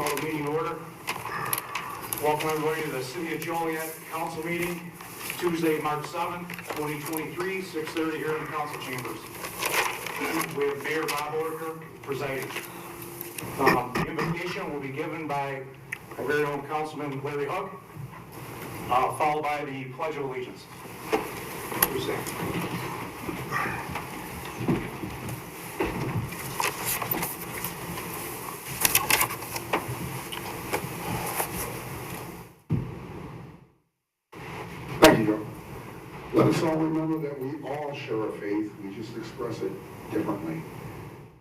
Call the meeting to order. Welcome everybody to the City of Joliet Council meeting, Tuesday, March 7th, 2023, 6:30 here in the council chambers. We have Mayor Bob Orker presiding. The invocation will be given by our very own Councilman Larry Hug, followed by the Pledge of Allegiance. Please stand. Thank you, Joe. Let us all remember that we all share a faith, we just express it differently.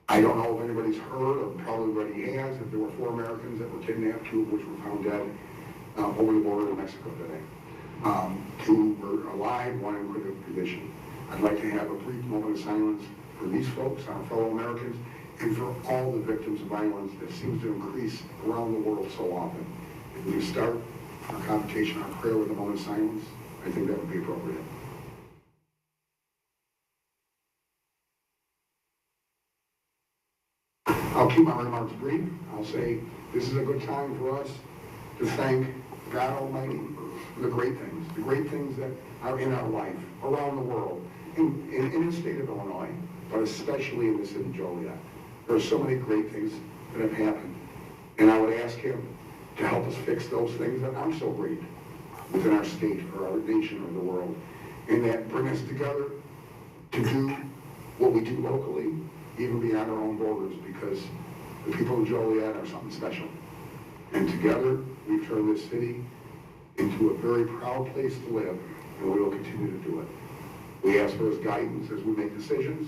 I don't know if anybody's heard, or probably everybody has, that there were 4 Americans that were kidnapped, 2 of which were found dead over the border in Mexico today. 2 were alive, 1 in critical condition. I'd like to have a brief moment of silence for these folks, our fellow Americans, and for all the victims of violence that seems to increase around the world so often. If we start our convocation, our prayer with a moment of silence, I think that would be appropriate. I'll keep my remarks brief. I'll say this is a good time for us to thank God Almighty for the great things that are in our life, around the world, in the state of Illinois, but especially in the city of Joliet. There are so many great things that have happened, and I would ask him to help us fix those things that aren't so great within our state or our nation or the world, and that bring us together to do what we do locally, even beyond our own borders, because the people of Joliet are something special. And together, we've turned this city into a very proud place to live, and we will continue to do it. We ask for his guidance as we make decisions,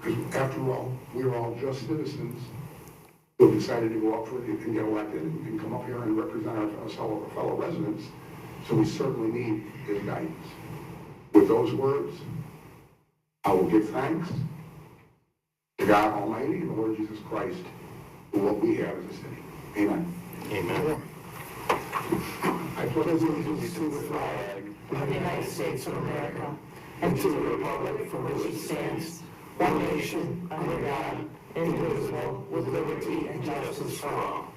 because after all, we're all just citizens who have decided to go up for it and get elected and come up here and represent our fellow residents. So we certainly need his guidance. With those words, I will give thanks to God Almighty and the Lord Jesus Christ for what we have as a city. Amen. Amen. I pledge allegiance to the flag of the United States of America and to the republic for which it stands, one nation, under God, indivisible, with liberty and justice for all.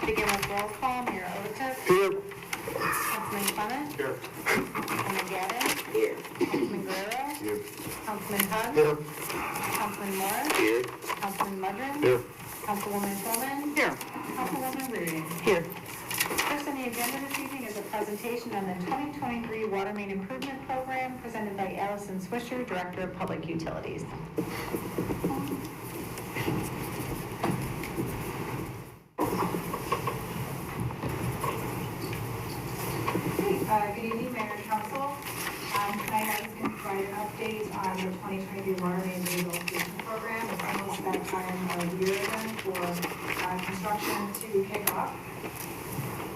Begin with roll call. Mayor Otis. Here. Councilman Clement. Here. Councilman Gadden. Here. Councilman Guerrero. Here. Councilman Hug. Here. Councilman Moore. Here. Councilman Mudrin. Here. Councilwoman Coleman. Here. Councilwoman Reardon. Here. First on the agenda this evening is a presentation on the 2023 Water Main Improvement Program presented by Allison Swisher, Director of Public Utilities. Good evening, Mayor and Council. Tonight I was going to provide an update on the 2023 Water Main Rehabilitation Program. It's almost that time of year again for construction to kick off.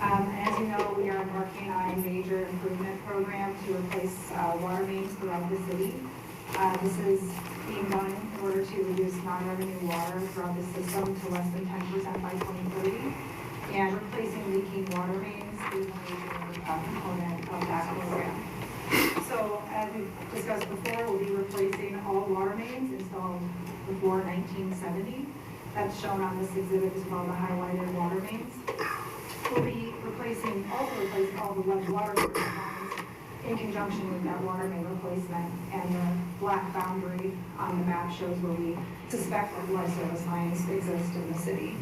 As you know, we are working on a major improvement program to replace water mains throughout the city. This is being done in order to reduce non-revenue water throughout the system to less than 10% by 2030. And replacing leaking water mains is a major component of that program. So, as we discussed before, we'll be replacing all water mains installed before 1970. That's shown on this exhibit as well, the highlighted water mains. We'll be replacing all the lead water service lines in conjunction with that water main replacement, and the black boundary on the map shows where we suspect that water service lines exist in the city.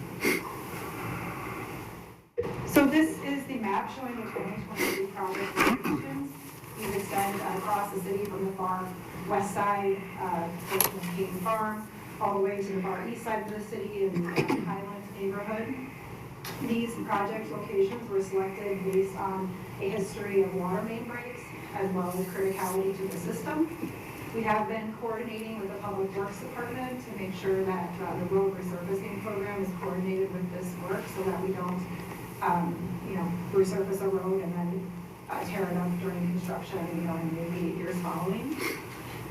So this is the map showing the 2023 project locations. These extend across the city from the far west side, portion of Caton Farm, all the way to the far east side of the city in the Highland neighborhood. These project locations were selected based on a history of water main breaks as well as criticality to the system. We have been coordinating with the Public Works Department to make sure that the road resurfacing program is coordinated with this work so that we don't resurface a road and then tear it up during construction, in the immediate years following.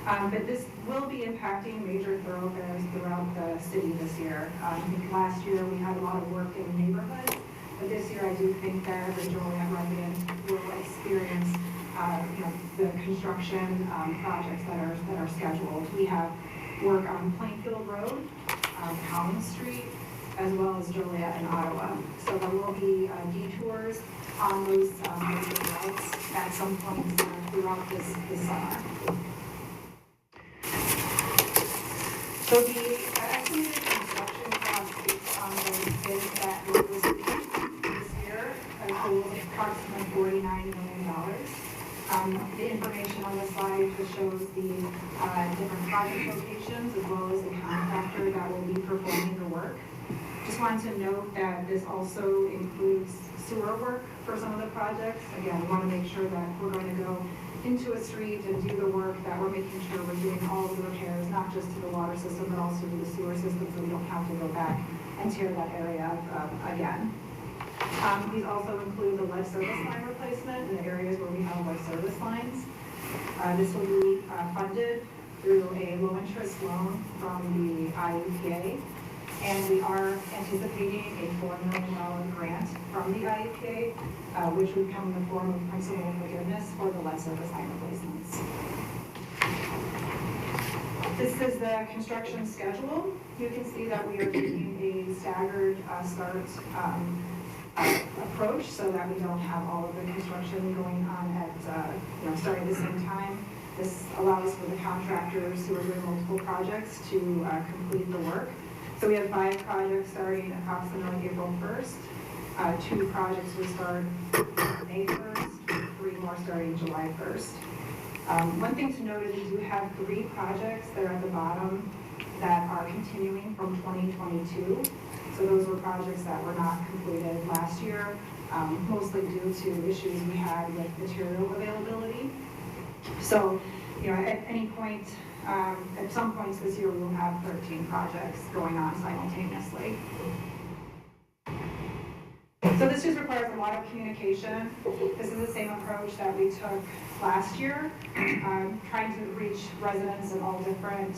But this will be impacting major thoroughfares throughout the city this year. I think last year we had a lot of work in the neighborhoods, but this year I do think that the Joliet residents will experience the construction projects that are scheduled. We have work on Plainfield Road, Collins Street, as well as Joliet and Ottawa. So there will be detours on those major routes at some point throughout this summer. So the estimated construction cost based on the bid that was received this year totals approximately $49 million. The information on the slide just shows the different project locations as well as the contractor that will be performing the work. Just wanted to note that this also includes sewer work for some of the projects. Again, we want to make sure that we're going to go into a street and do the work, that we're making sure we're doing all of the repairs, not just to the water system, but also to the sewer system, so we don't have to go back and tear that area up again. These also include the lead service line replacement in the areas where we have lead service lines. This will be funded through a low-interest loan from the IEPA, and we are anticipating a $4 million grant from the IEPA, which would come in the form of principal forgiveness for the lead service line replacements. This is the construction schedule. You can see that we are taking a staggered start approach so that we don't have all of the construction going on at starting at the same time. This allows for the contractors who are doing multiple projects to complete the work. So we have 5 projects starting approximately April 1st. 2 projects will start May 1st, 3 more starting July 1st. One thing to note is we do have 3 projects that are at the bottom that are continuing from 2022. So those were projects that were not completed last year, mostly due to issues we had with material availability. So, at any point, at some points this year, we will have 13 projects going on simultaneously. So this just requires a lot of communication. This is the same approach that we took last year, trying to reach residents in all different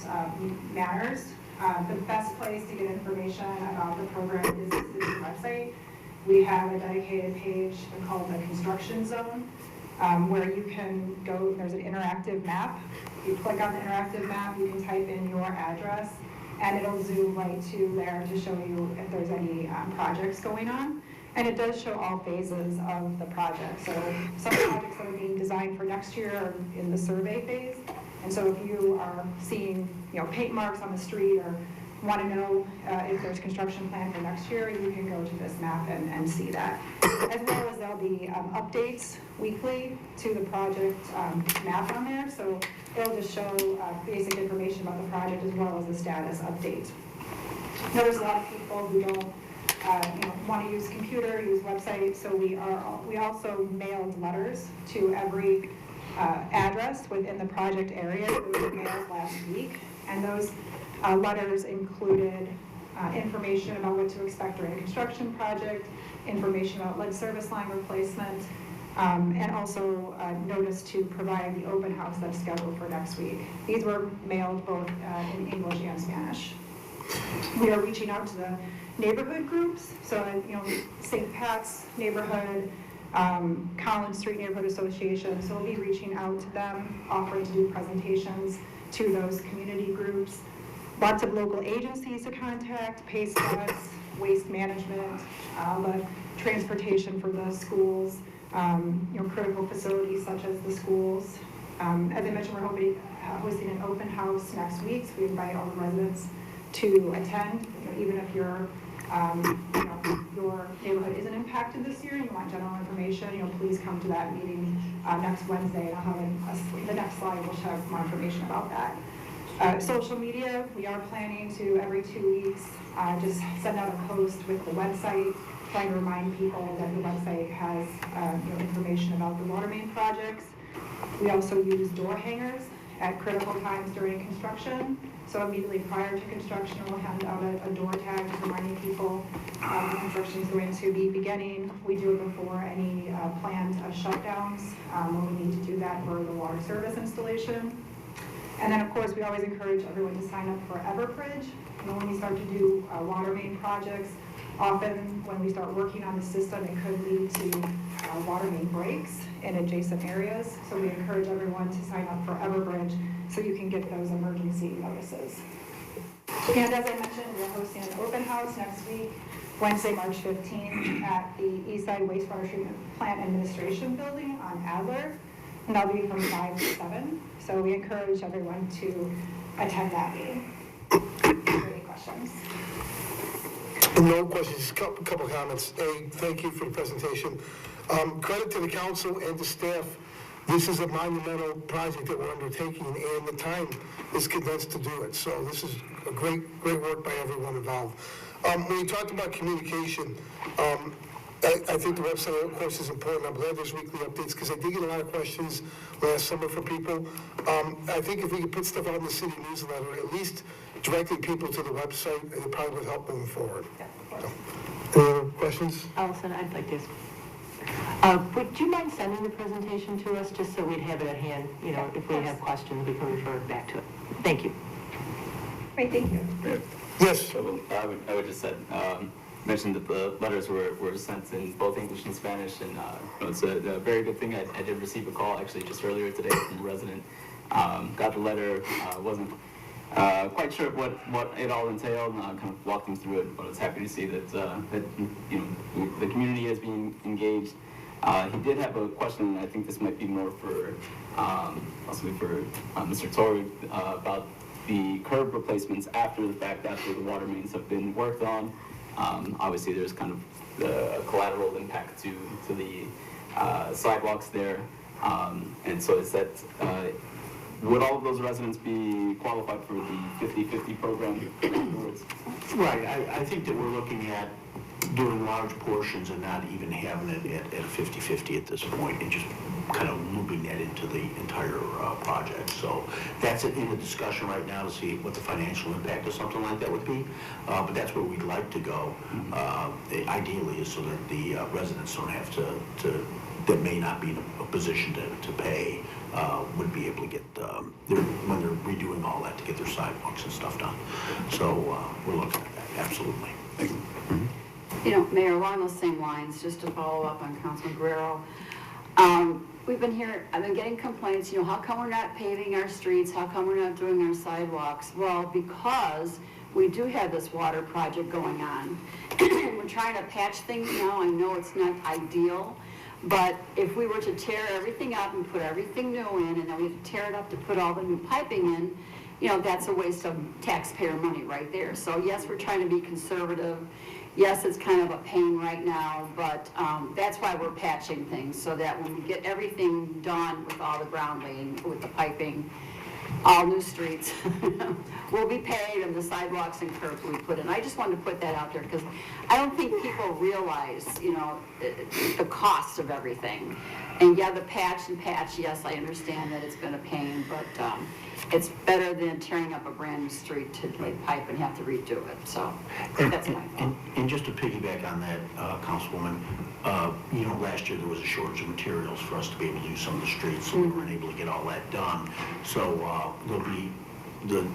manners. The best place to get information about the program is the city website. We have a dedicated page called the Construction Zone, where you can go, there's an interactive map. You click on the interactive map, you can type in your address, and it'll zoom right to there to show you if there's any projects going on. And it does show all phases of the project. So some projects that are being designed for next year are in the survey phase. And so if you are seeing, paint marks on the street or want to know if there's construction planned for next year, you can go to this map and see that. As well as there'll be updates weekly to the project map on there. So it'll just show basic information about the project as well as the status update. Now, there's a lot of people who don't want to use computer, use website, so we also mailed letters to every address within the project area. Those were mailed last week, and those letters included information about what to expect during a construction project, information about lead service line replacement, and also notice to provide the open house that's scheduled for next week. These were mailed both in English and Spanish. We are reaching out to the neighborhood groups, so St. Pat's neighborhood, Collins Street Neighborhood Association, so we'll be reaching out to them, offering to do presentations to those community groups. Lots of local agencies to contact, pay stubs, waste management, the transportation for the schools, critical facilities such as the schools. As I mentioned, we're hosting an open house next week, so we invite all the residents to attend, even if your neighborhood isn't impacted this year and you want general information, please come to that meeting next Wednesday, and I'll have the next slide will have more information about that. Social media, we are planning to every 2 weeks just send out a post with the website, trying to remind people that the website has information about the water main projects. We also use door hangers at critical times during construction. So immediately prior to construction, we'll hand out a door tag just reminding people the construction is going to be beginning. We do it before any planned shutdowns when we need to do that for the water service installation. And then, of course, we always encourage everyone to sign up for Everbridge. When you start to do water main projects, Often, when we start working on the system, it could lead to water main breaks in adjacent areas. So we encourage everyone to sign up for Everbridge so you can get those emergency notices. And as I mentioned, we're hosting an open house next week, Wednesday, March 15th, at the Eastside Wastewater Treatment Plant Administration Building on Adler, and that'll be from 5 to 7. So we encourage everyone to attend that meeting. Any questions? No questions, just a couple comments. A, thank you for the presentation. Credit to the council and the staff. This is a monumental project that we're undertaking, and the time is condensed to do it. So this is a great work by everyone involved. When you talked about communication, I think the website, of course, is important. I'm glad there's weekly updates because I did get a lot of questions last summer from people. I think if we could put stuff out in the city newsletter, at least directing people to the website, it probably would help moving forward. Yeah, of course. Any other questions? Allison, I'd like this. Would you mind sending the presentation to us, just so we'd have it at hand? You know, if we have questions, we can refer back to it. Thank you. Great, thank you. Yes. I would just said, mention that the letters were sent in both English and Spanish, and it's a very good thing. I did receive a call actually just earlier today from a resident. Got the letter, wasn't quite sure what it all entailed, and kind of walked them through it, but I was happy to see that, that you know, the community is being engaged. He did have a question, and I think this might be more for, possibly for Mr. Torrey, about the curb replacements after the fact, after the water mains have been worked on. Obviously, there's kind of the collateral impact to the sidewalks there. And so is that, would all of those residents be qualified for the 50/50 program afterwards? Right, I think that we're looking at doing large portions and not even having it at a 50/50 at this point, and just kind of looping that into the entire project. So that's in the discussion right now to see what the financial impact of something like that would be. But that's where we'd like to go, ideally, is so that the residents don't have to that may not be in a position to pay, would be able to get, when they're redoing all that, to get their sidewalks and stuff done. So we're looking at that, absolutely. You know, Mayor, along those same lines, just to follow up on Councilman Guerrero, I've been getting complaints, you know, how come we're not paving our streets? How come we're not doing our sidewalks? Well, because we do have this water project going on. We're trying to patch things now. I know it's not ideal, but if we were to tear everything up and put everything new in, and then we have to tear it up to put all the new piping in, you know, that's a waste of taxpayer money right there. So yes, we're trying to be conservative. Yes, it's kind of a pain right now, but that's why we're patching things, so that when we get everything done with all the ground laying, with the piping, all new streets will be paid, and the sidewalks and curbs we put in. I just wanted to put that out there because I don't think people realize, you know, the cost of everything. And yeah, the patch, yes, I understand that it's been a pain, but it's better than tearing up a brand new street to lay pipe and have to redo it. So that's my thought. And just to piggyback on that, Councilwoman, you know, last year there was a shortage of materials for us to be able to do some of the streets, so we weren't able to get all that done. So there'll be, the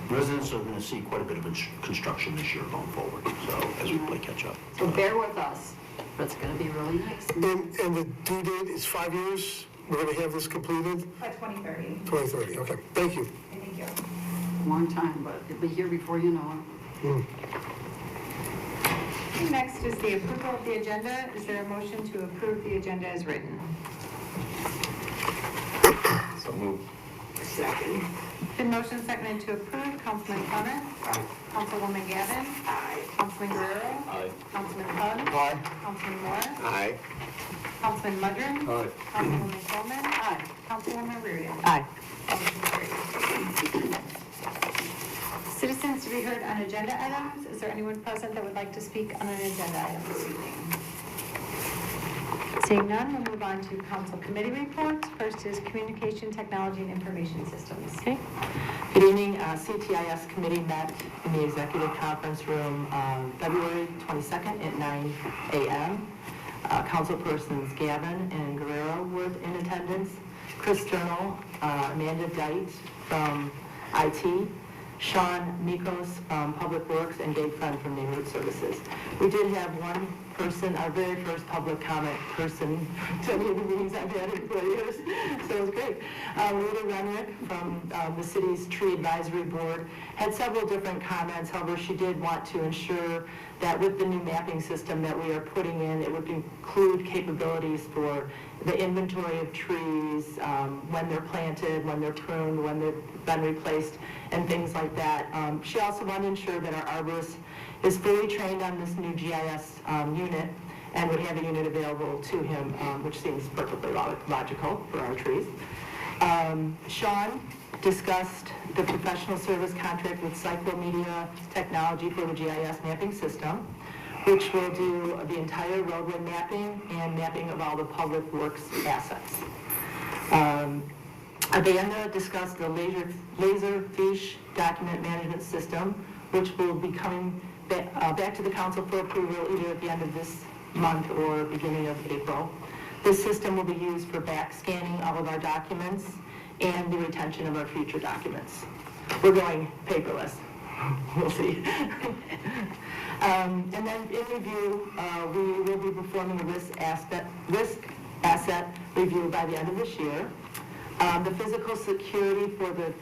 residents are going to see quite a bit of construction this year going forward, so as we play catch up. So bear with us, but it's going to be really nice. And the due date is 5 years? We're going to have this completed? By 2030. 2030, okay. Thank you. Thank you. Long time, but it'll be here before you know it. Next is the approval of the agenda. Is there a motion to approve the agenda as written? So moved. Second. Been motion seconded to approve. Councilman Connor? Aye. Councilwoman Gavin? Aye. Councilman Guerrero? Aye. Councilman Hug? Aye. Councilman Moore? Aye. Councilman Mudron? Aye. Councilwoman Coleman? Aye. Councilwoman Reardon? Aye. Motion carries. Citizens to be heard on agenda items. Is there anyone present that would like to speak on an agenda item this evening? Seeing none, we'll move on to council committee reports. First is Communication Technology and Information Systems. Okay. Good evening. CTIS committee met in the executive conference room February 22nd at 9 a.m. Councilpersons Gavin and Guerrero were in attendance. Chris Journal, Amanda Dite from IT, Sean Mikos from Public Works, and Dave Friend from Neighborhood Services. We did have one person, our very first public comment person, to any of the meetings I've had in 4 years, so it was great. Rita Renwick from the city's Tree Advisory Board had several different comments. However, she did want to ensure that with the new mapping system that we are putting in, it would include capabilities for the inventory of trees, when they're planted, when they're pruned, when they've been replaced, and things like that. She also wanted to ensure that our arborist is fully trained on this new GIS unit and would have a unit available to him, which seems perfectly logical for our trees. Sean discussed the professional service contract with Cyclomedia Technology for the GIS mapping system, which will do the entire roadway mapping and mapping of all the public works assets. Amanda discussed the Laserfish document management system, which will be coming back to the council for approval either at the end of this month or beginning of April. This system will be used for back scanning all of our documents and the retention of our future documents. We're going paperless. We'll see. And then in review, we will be performing a risk asset review by the end of this year. The physical security for the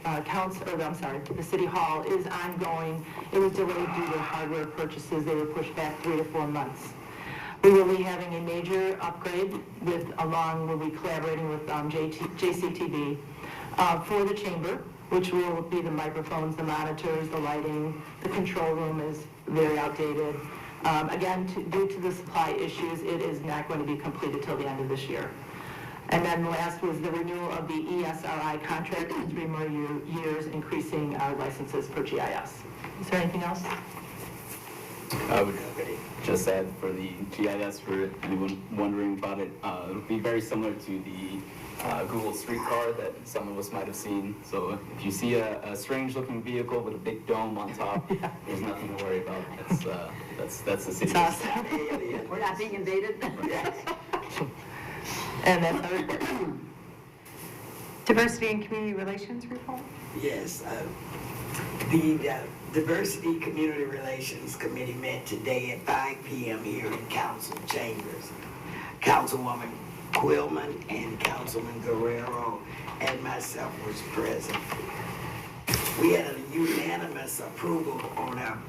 the City Hall is ongoing. It was delayed due to hardware purchases. They were pushed back 3 to 4 months. We will be having a major upgrade we'll be collaborating with JCTV for the chamber, which will be the microphones, the monitors, the lighting. The control room is very outdated. Again, due to the supply issues, it is not going to be completed till the end of this year. And then last was the renewal of the ESRI contract for 3 more years, increasing our licenses for GIS. Is there anything else? I would just add for the GIS, for anyone wondering about it, it'll be very similar to the Google Streetcar that some of us might have seen. So if you see a strange-looking vehicle with a big dome on top, there's nothing to worry about. That's the city. It's awesome. We're not being invaded? And that's our report. Diversity and Community Relations report? Yes, the Diversity Community Relations Committee met today at 5 p.m. here in Council Chambers. Councilwoman Quillman and Councilman Guerrero and myself was present. We had a unanimous approval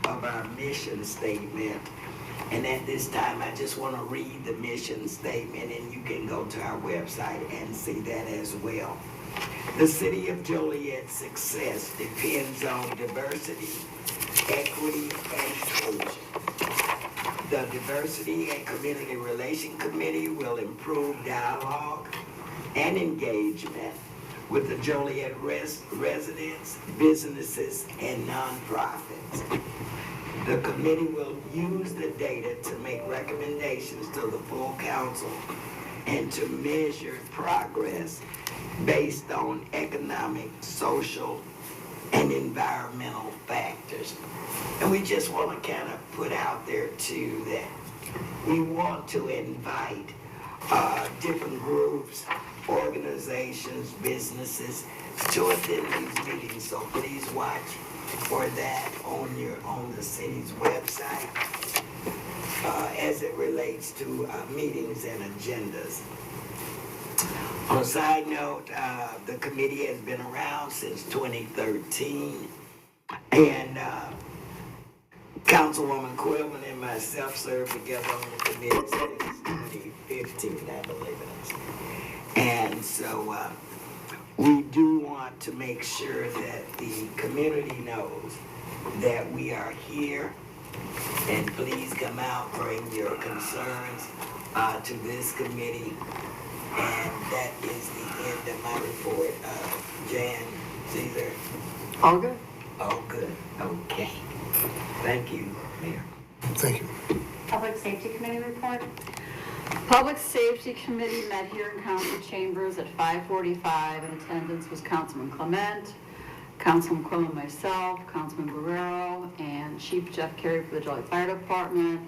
of our mission statement. And at this time, I just want to read the mission statement, and you can go to our website and see that as well. The City of Joliet's success depends on diversity, equity, and inclusion. The Diversity and Community Relation Committee will improve dialogue and engagement with the Joliet residents, businesses, and nonprofits. The committee will use the data to make recommendations to the full council and to measure progress based on economic, social, and environmental factors. And we just want to kind of put out there too that we want to invite different groups, organizations, businesses to attend these meetings. So please watch for that on the city's website as it relates to meetings and agendas. On a side note, the committee has been around since 2013, and Councilwoman Quillman and myself served together on the committee since 2015, I believe it is. And so we do want to make sure that the community knows that we are here, and please come out, bring your concerns to this committee. And that is the end of my report. Jan, Caesar? All good. All good. Okay. Thank you, Mayor. Thank you. Public Safety Committee report? Public Safety Committee met here in Council Chambers at 5:45. In attendance was Councilman Clement, Councilman Quillman, myself, Councilman Guerrero, and Chief Jeff Carey for the Joliet Fire Department,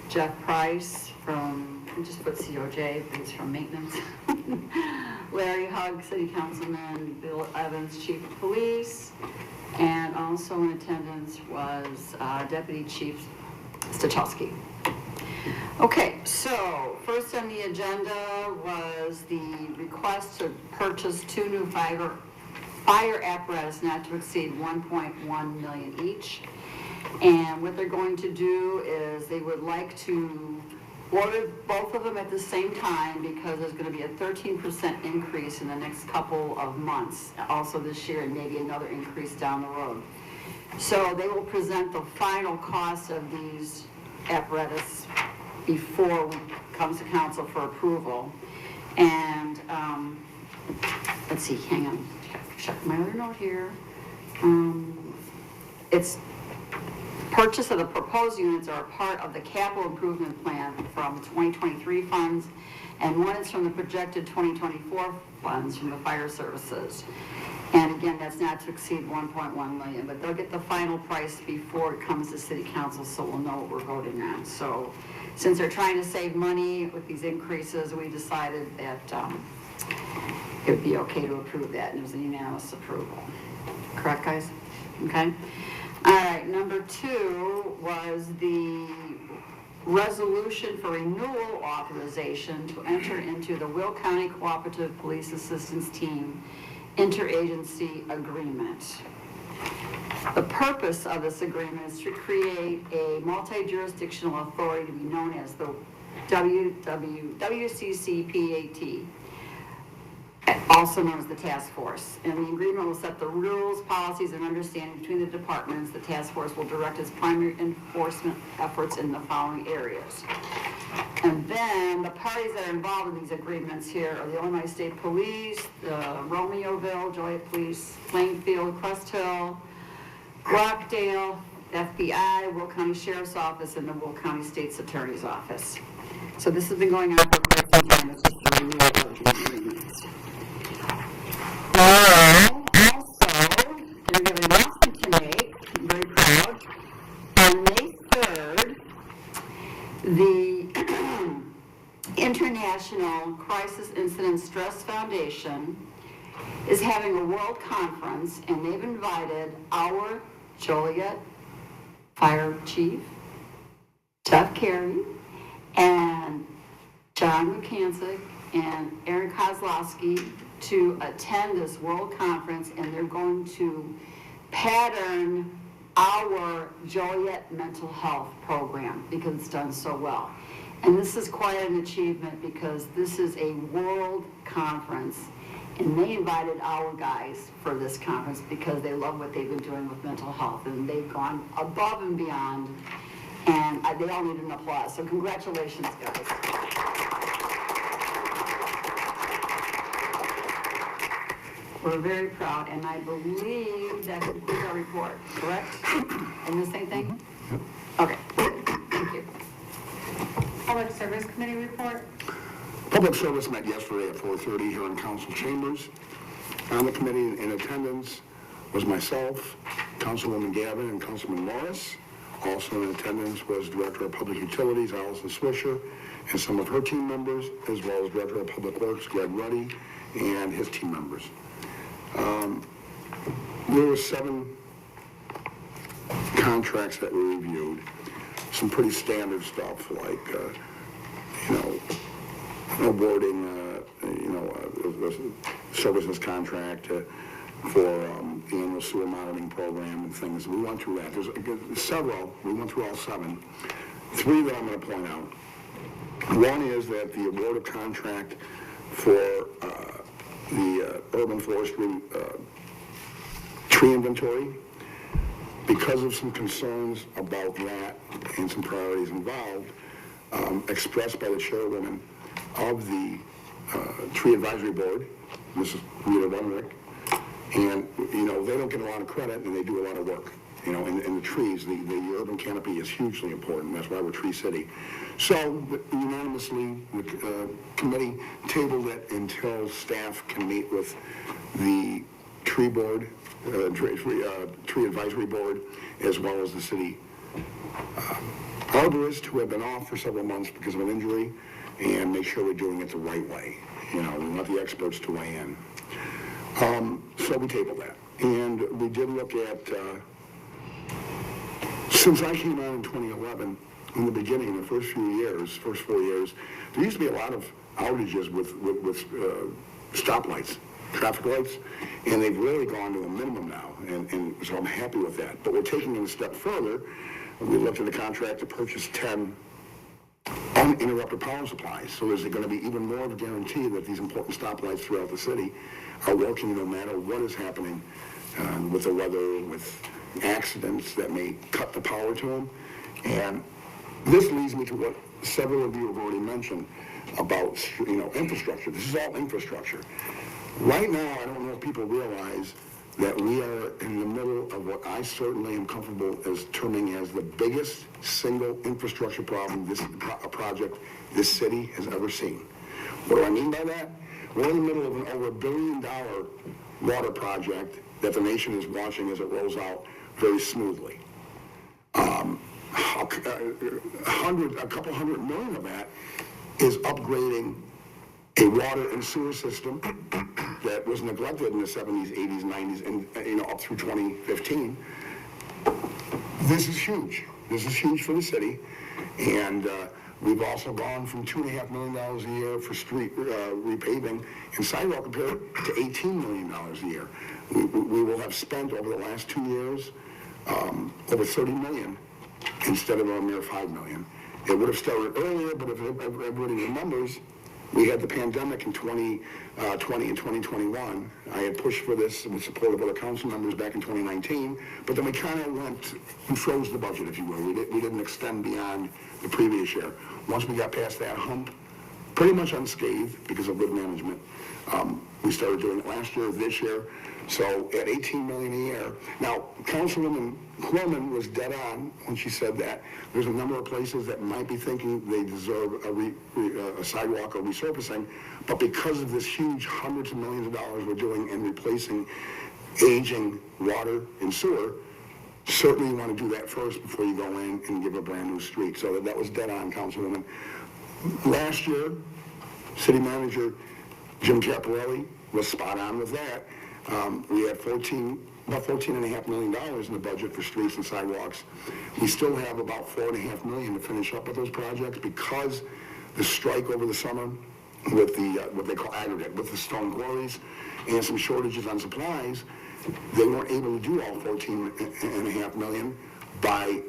Jeff Price from, just put COJ, he's from maintenance, Larry Hugg, City Councilman, Bill Evans, Chief of Police, And also in attendance was Deputy Chief Stachowski. Okay, so first on the agenda was the request to purchase 2 new fire apparatus not to exceed 1.1 million each. And what they're going to do is they would like to order both of them at the same time because there's going to be a 13% increase in the next couple of months, also this year, and maybe another increase down the road. So they will present the final cost of these apparatus before it comes to council for approval. And let's see, hang on, check my other note here. It's purchase of the proposed units are a part of the capital improvement plan from 2023 funds, and one is from the projected 2024 funds from the fire services. And again, that's not to exceed 1.1 million, but they'll get the final price before it comes to city council, so we'll know what we're voting on. So since they're trying to save money with these increases, we decided that it would be okay to approve that, and it was a unanimous approval. Correct, guys? Okay. All right, number 2 was the resolution for renewal authorization to enter into the Will County Cooperative Police Assistance Team interagency agreement. The purpose of this agreement is to create a multi-jurisdictional authority to be known as the WCCPAT, also known as the task force. And the agreement will set the rules, policies, and understanding between the departments. The task force will direct its primary enforcement efforts in the following areas. And then the parties that are involved in these agreements here are the Illinois State Police, the Romeoville, Joliet Police, Plainfield, Crest Hill, Rockdale, FBI, Will County Sheriff's Office, and the Will County State's Attorney's Office. So this has been going on for quite some time. It's just a renewal of the agreements. Also, we have an announcement to make. I'm very proud. On May 3rd, the International Crisis Incident Stress Foundation is having a world conference, and they've invited our Joliet Fire Chief, Jeff Carey, and John Lukancic, and Aaron Kozlowski to attend this world conference, and they're going to pattern our Joliet mental health program because it's done so well. And this is quite an achievement because this is a world conference, and they invited our guys for this conference because they love what they've been doing with mental health, and they've gone above and beyond, and they all need an applause. So congratulations, guys. We're very proud, and I believe that concludes our report, correct? I missed anything? Okay, thank you. Public Service Committee report. Public Service met yesterday at 4:30 here in Council Chambers. On the committee in attendance was myself, Councilwoman Gavin, and Councilman Morris. Also in attendance was Director of Public Utilities, Allison Swisher, and some of her team members, as well as Director of Public Works, Greg Ruddy, and his team members. There were 7 contracts that were reviewed. Some pretty standard stuff like, awarding, a services contract for the annual sewer monitoring program and things. We went through that. There's several. We went through all 7. 3 that I'm going to point out. One is that the award of contract for the urban forestry tree inventory, because of some concerns about that and some priorities involved, expressed by the chairwoman of the Tree Advisory Board, Mrs. Rita Bunrick, and, they don't get a lot of credit and they do a lot of work. In the trees, the urban canopy is hugely important. That's why we're Tree City. So unanimously, the committee tabled it until staff can meet with the tree board, tree advisory board, as well as the city arborists who have been off for several months because of an injury, and make sure we're doing it the right way. We want the experts to weigh in. So we tabled that. And we did look at, since I came on in 2011, in the beginning, the first 4 years, there used to be a lot of outages with stoplights, traffic lights, and they've really gone to a minimum now, and so I'm happy with that. But we're taking it a step further. We looked at the contract to purchase 10 uninterrupted power supplies, so there's going to be even more of a guarantee that these important stoplights throughout the city are working no matter what is happening with the weather, with accidents that may cut the power to them. And this leads me to what several of you have already mentioned about, infrastructure. This is all infrastructure. Right now, I don't know if people realize that we are in the middle of what I certainly am comfortable as terming as the biggest single infrastructure problem project this city has ever seen. What do I mean by that? We're in the middle of an over $1 billion water project that the nation is watching as it rolls out very smoothly. A couple $100 million of that is upgrading a water and sewer system that was neglected in the 70s, 80s, 90s, and up through 2015. This is huge. This is huge for the city, and we've also gone from $2.5 million a year for street repaving and sidewalk repair to $18 million a year. We will have spent over the last 2 years over $30 million instead of a mere $5 million. It would have started earlier, but if everybody remembers, we had the pandemic in 2020 and 2021. I had pushed for this with support of other council members back in 2019, but then we kind of we froze the budget, if you will. We didn't extend beyond the previous year. Once we got past that hump, pretty much unscathed because of good management, we started doing it last year, this year. So at $18 million a year. Now, Councilwoman Quillman was dead on when she said that. There's a number of places that might be thinking they deserve a sidewalk or resurfacing, but because of this huge hundreds of millions of dollars we're doing in replacing aging water and sewer, certainly you want to do that first before you go in and give a brand new street. So that was dead on, Councilwoman. Last year, City Manager Jim Caparelli was spot on with that. We had about $14.5 million in the budget for streets and sidewalks. We still have about $4.5 million to finish up with those projects because the strike over the summer with the, what they call aggregate, with the stone quarries and some shortages on supplies, they weren't able to do all $14.5 million by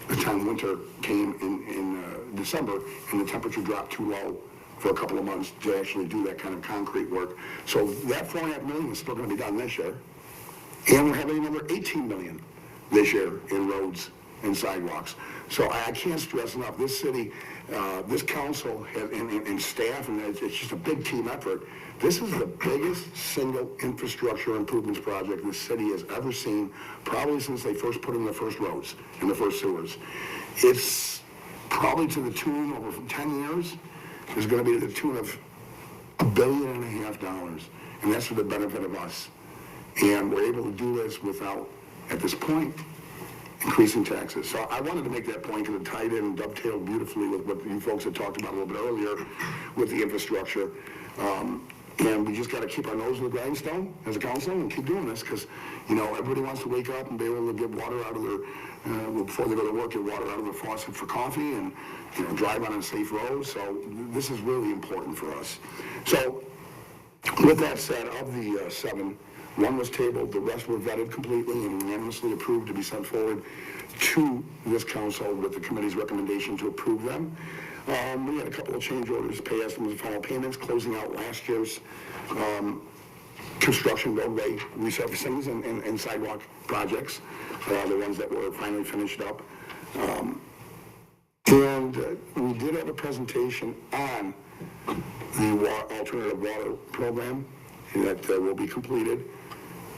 the time winter came in December and the temperature dropped too low for a couple of months to actually do that kind of concrete work. So that $4.5 million is still going to be done this year. And we're having another $18 million this year in roads and sidewalks. So I can't stress enough, this city, this council and staff, and it's just a big team effort. This is the biggest single infrastructure improvements project this city has ever seen, probably since they first put in the first roads and the first sewers. It's probably to the tune over 10 years, is going to be to the tune of $1.5 billion, and that's for the benefit of us. And we're able to do this without, at this point, increasing taxes. So I wanted to make that point because it tied in and dovetailed beautifully with what you folks had talked about a little bit earlier with the infrastructure. And we just got to keep our nose in the grindstone as a council and keep doing this because, everybody wants to wake up and be able to get water out of their, before they go to work, get water out of their faucet for coffee and, drive on a safe road. So this is really important for us. So with that said, of the 7, 1 was tabled, the rest were vetted completely and unanimously approved to be sent forward to this council with the committee's recommendation to approve them. We had a couple of change orders, pay estimates and final payments, closing out last year's construction roadway resurfacings and sidewalk projects, the ones that were finally finished up. And we did have a presentation on the alternative water program that will be completed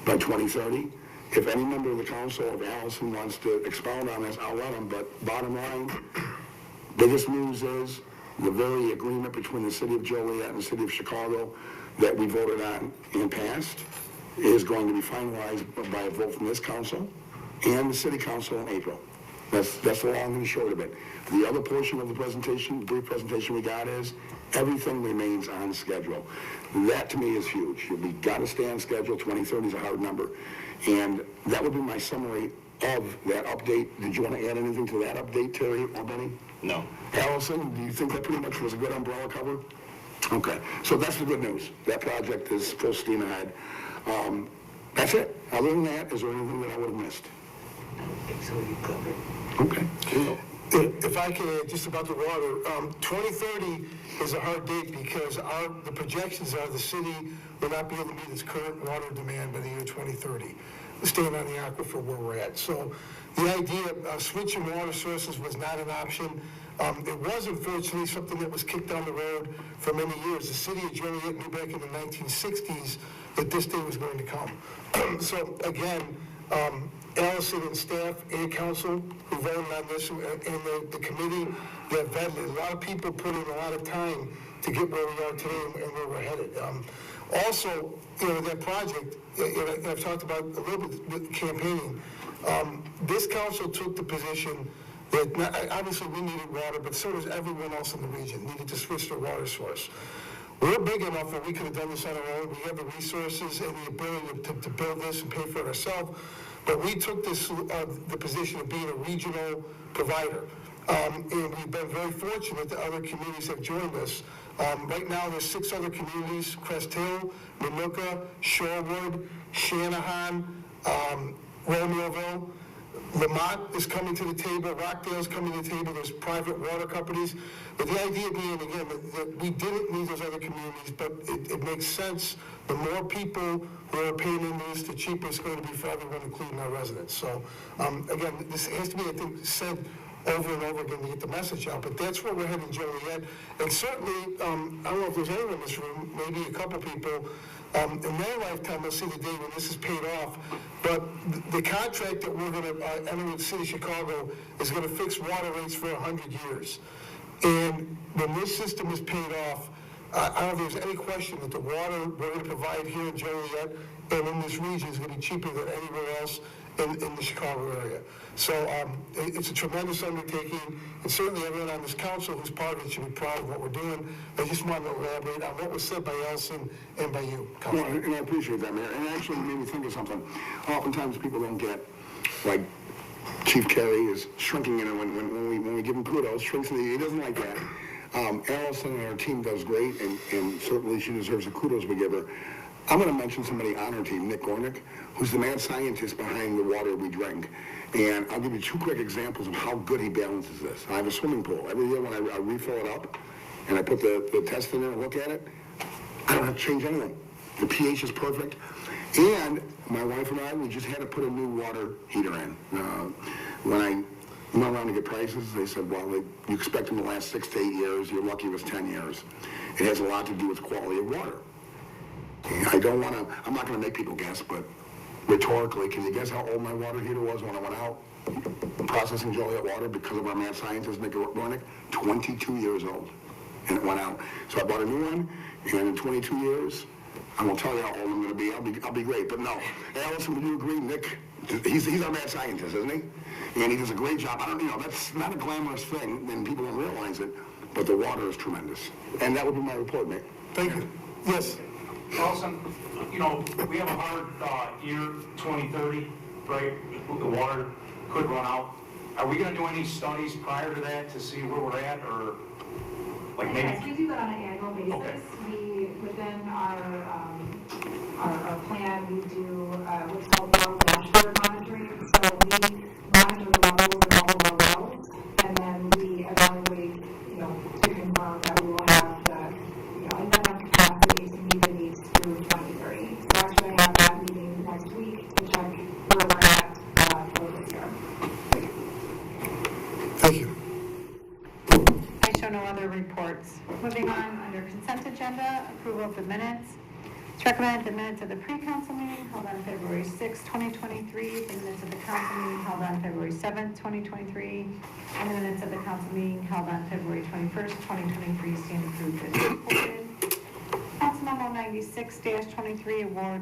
by 2030. If any member of the council, if Allison wants to expound on this, I'll let him, but bottom line, biggest news is the very agreement between the city of Joliet and the city of Chicago that we voted on and passed is going to be finalized by a vote from this council and the city council in April. That's the long and short of it. The other portion of the presentation, the brief presentation we got is everything remains on schedule. That to me is huge. We got to stay on schedule. 2030 is a hard number. And that would be my summary of that update. Did you want to add anything to that update, Terry or Benny? No. Allison, do you think that pretty much was a good umbrella cover? Okay, so that's the good news. That project is full steam ahead. That's it. Other than that, is there anything that I would have missed? So you covered. Okay. If I can add just about the water, 2030 is a hard date because the projections are the city will not be able to meet its current water demand by the year 2030, staying on the aquifer where we're at. So the idea of switching water sources was not an option. It was unfortunately something that was kicked down the road for many years. The city of Joliet knew back in the 1960s that this day was going to come. So again, Allison and staff and council who voted on this and the committee that vetted it. A lot of people put in a lot of time to get where we are today and where we're headed. Also, that project, and I've talked about a little bit with campaigning, this council took the position that obviously we needed water, but so does everyone else in the region, needed to switch their water source. We're big enough that we could have done this on our own. We have the resources and the ability to build this and pay for it ourselves. But we took this the position of being a regional provider. And we've been very fortunate that other communities have joined us. Right now, there's 6 other communities: Crest Hill, Manuka, Shorewood, Shanahan, Romeoville. Lamont is coming to the table, Rockdale's coming to the table, there's private water companies. But the idea being, again, that we didn't need those other communities, but it makes sense. The more people who are paying into this, the cheaper it's going to be for everyone, including our residents. So, again, this has to be, I think, said over and over again to get the message out, but that's where we're heading, Joliet. And certainly, I don't know if there's anyone in this room, maybe a couple people, in their lifetime, they'll see the day when this is paid off. But the contract that we're going to enter with the city of Chicago is going to fix water rates for 100 years. And when this system is paid off, I don't think there's any question that the water we're going to provide here in Joliet and in this region is going to be cheaper than anywhere else in the Chicago area. So it's a tremendous undertaking, and certainly everyone on this council who's part of it should be proud of what we're doing. I just wanted to elaborate on what was said by Elson and by you, Councilor. Well, and I appreciate that, Mayor. And it actually made me think of something. Oftentimes people don't get, like, Chief Carey is shrinking, when we give him kudos, shrinks, he doesn't like that. Allison and our team does great, and certainly she deserves the kudos we give her. I'm going to mention somebody on our team, Nick Gornick, who's the mad scientist behind the water we drink. And I'll give you 2 quick examples of how good he balances this. I have a swimming pool. Every year when I refill it up and I put the test in there and look at it, I don't have to change anything. The pH is perfect. And my wife and I, we just had to put a new water heater in. When I went around to get prices, they said, well, you expect them to last 6 to 8 years. You're lucky it was 10 years. It has a lot to do with quality of water. I'm not going to make people guess, but rhetorically, can you guess how old my water heater was when I went out processing Joliet water because of our mad scientist, Nick Gornick? 22 years old, and it went out. So I bought a new one, and in 22 years, I won't tell you how old I'm going to be. I'll be great, but no. Allison, would you agree? Nick, he's our mad scientist, isn't he? And he does a great job. That's not a glamorous thing, and people don't realize it, but the water is tremendous. And that would be my report, Nick. Thank you. Yes. Allison, we have a hard year, 2030, right? The water could run out. Are we going to do any studies prior to that to see where we're at, or like maybe? Yes, we do that on an annual basis. Okay. Within our plan, we do what's called well dashboard monitoring. So we monitor the levels of all of our wells, and then we evaluate, to confirm that we will have enough capacity to meet the needs through 2030. So actually, I have that meeting next week to check where we're at for this year. Thank you. I show no other reports. Moving on, under consent agenda, approval of the minutes. It's recommended the minutes of the pre-council meeting held on February 6, 2023, the minutes of the council meeting held on February 7, 2023, and the minutes of the council meeting held on February 21st, 2023 stand approved as reported. Council Memo 96-23, award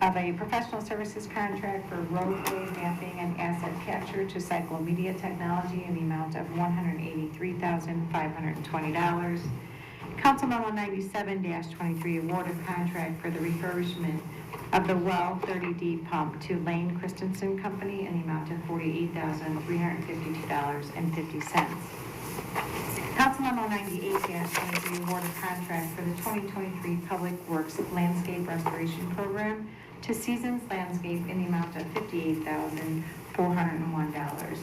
of a professional services contract for roadway mapping and asset capture to Cyclomedia Technology in the amount of $183,520. Council Memo 97-23, award of contract for the refurbishment of the well 30D pump to Lane Christensen Company in the amount of $48,352.50. Council Memo 98-23, award of contract for the 2023 Public Works Landscape Restoration Program to Seasons Landscape in the amount of $58,401.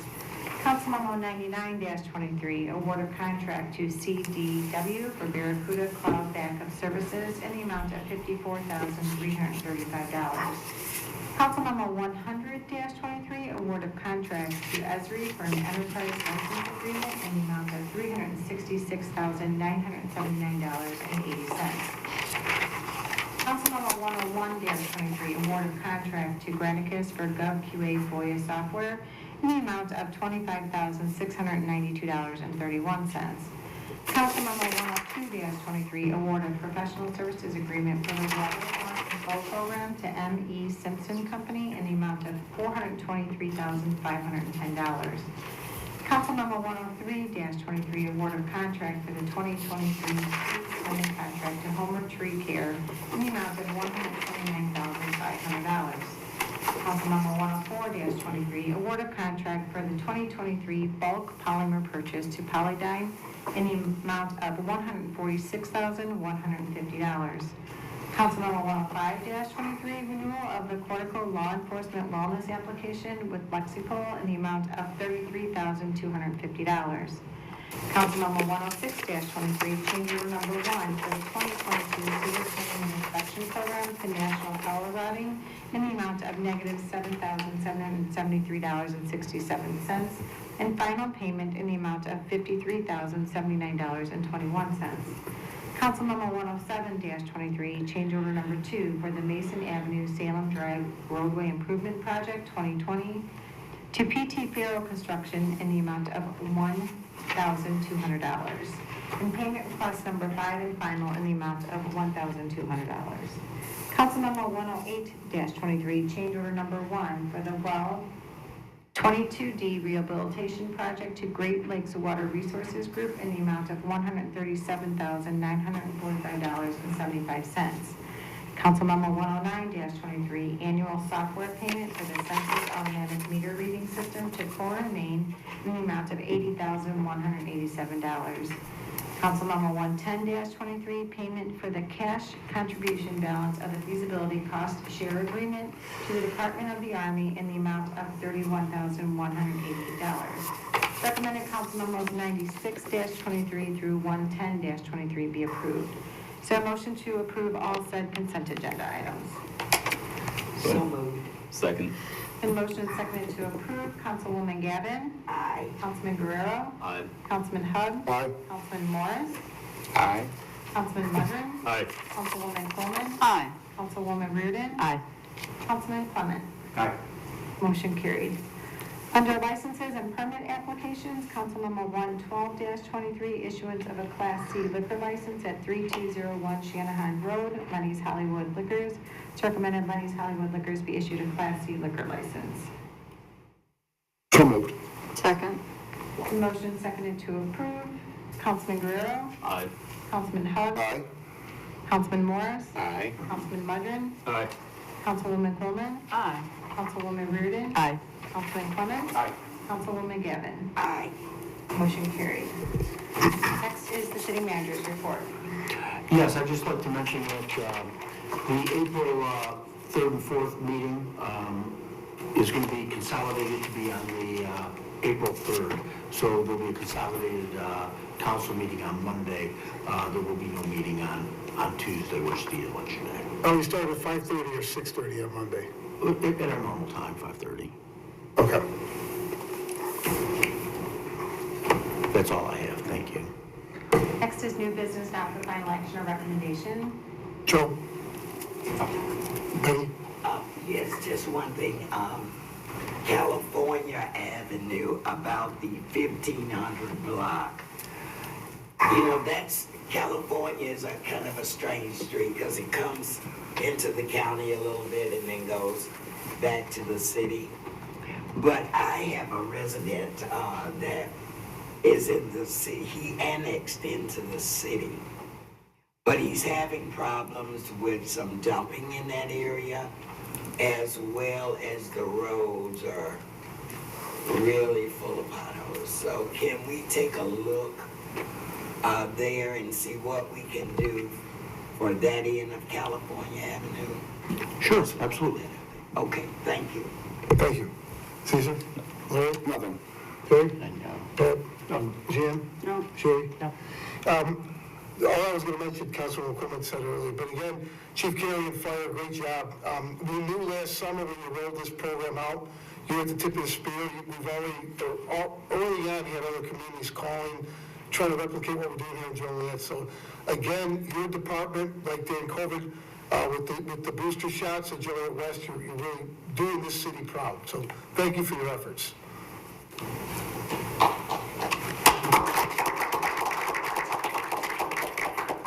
Council Memo 99-23, award of contract to CDW for Barracuda Cloud Backup Services in the amount of $54,335. Council Memo 100-23, award of contract to Esri for an enterprise license agreement in the amount of $366,979.80. Council Memo 101-23, award of contract to Granicus for GovQA FOIA software in the amount of $25,692.31. Council Memo 102-23, award of professional services agreement for the water control program to M.E. Simpson Company in the amount of $423,510. Council Memo 103-23, award of contract for the 2023 funding contract to Homer Tree Care in the amount of $129,500. Council Memo 104-23, award of contract for the 2023 bulk polymer purchase to Polydyne in the amount of $146,150. Council Memo 105-23, renewal of the Cortical Law Enforcement Wellness application with Lexipol in the amount of $33,250. Council Memo 106-23, change order number 1 for the 2022 sewer cleaning and inspection program to National Power Routing in the amount of negative $7,773.67, and final payment in the amount of $53,079.21. Council Memo 107-23, change order number 2 for the Mason Avenue Salem Drive Roadway Improvement Project 2020 to PT Faro Construction in the amount of $1,200. And payment request number 5 and final in the amount of $1,200. Council Memo 108-23, change order number 1 for the well 22D rehabilitation project to Great Lakes Water Resources Group in the amount of $137,945.75. Council Memo 109-23, annual software payment for the Census Automatic Meter Reading System to Core and Maine in the amount of $80,187. Council Memo 110-23, payment for the cash contribution balance of the feasibility cost share agreement to the Department of the Army in the amount of $31,188. Recommended Council Memos 96-23 through 110-23 be approved. So a motion to approve all said consent agenda items. So moved. Second. And motion seconded to approve. Councilwoman Gavin. Aye. Councilman Guerrero. Aye. Councilman Hug. Aye. Councilman Morris. Aye. Councilman Mudrin. Aye. Councilwoman Coleman. Aye. Councilwoman Reardon. Aye. Councilman Clement. Aye. Motion carried. Under licenses and permit applications, Council Memo 112-23, issuance of a Class C liquor license at 3201 Shanahan Road, Lenny's Hollywood Liquors. It's recommended Lenny's Hollywood Liquors be issued a Class C liquor license. So moved. Second. Motion seconded to approve. Councilman Guerrero. Aye. Councilman Hug. Aye. Councilman Morris. Aye. Councilman Mudrin. Aye. Councilwoman Coleman. Aye. Councilwoman Reardon. Aye. Councilman Clement. Aye. Councilwoman Gavin. Aye. Motion carried. Next is the city manager's report. Yes, I'd just like to mention that the April 3rd and 4th meeting is going to be consolidated to be on the April 3rd. So there'll be a consolidated council meeting on Monday. There will be no meeting on Tuesday, which is the election day. Oh, we start at 5:30 or 6:30 on Monday? At our normal time, 5:30. Okay. That's all I have. Thank you. Next is new business, not for final action or recommendation. Joe? Benny? Yes, just one thing. California Avenue, about the 1500 block. You know, California is a kind of a strange street because it comes into the county a little bit and then goes back to the city. But I have a resident that is in the city. He annexed into the city but he's having problems with some dumping in that area, as well as the roads are really full of potholes. So can we take a look there and see what we can do for that end of California Avenue? Sure, absolutely. Okay, thank you. Thank you. Caesar? Larry? Nothing. Terry? And, Pat? Jan? No. Sherry? No. All I was going to mention, Councilman Quinlan said earlier, but again, Chief Carey and Fire, great job. We knew last summer when you rolled this program out, you were at the tip of the spear. We've early on, you had other communities calling, trying to replicate what we're doing here in Joliet. So again, your department, like during COVID, with the booster shots at Joliet West, you're really doing this city proud. So thank you for your efforts.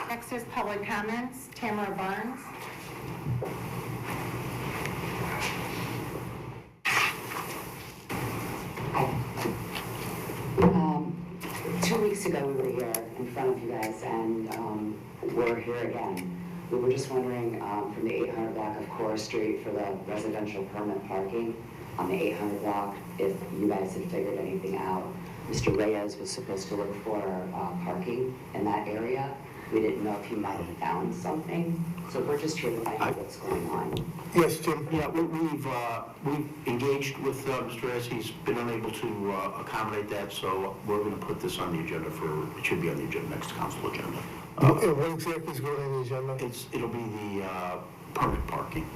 Next is public comments. Tamara Barnes. Um, 2 weeks ago, we were here in front of you guys, and we're here again. We were just wondering, from the 800 block of Core Street for the residential permit parking on the 800 block, if you guys had figured anything out. Mr. Reyes was supposed to look for parking in that area. We didn't know if he might have found something, so we're just here to find out what's going on. Yes, Jim? Yeah, we've engaged with Mr. Reyes. He's been unable to accommodate that, so we're going to put this on the agenda it should be on the agenda, next council agenda. And what exactly is going on the agenda? It'll be the permit parking.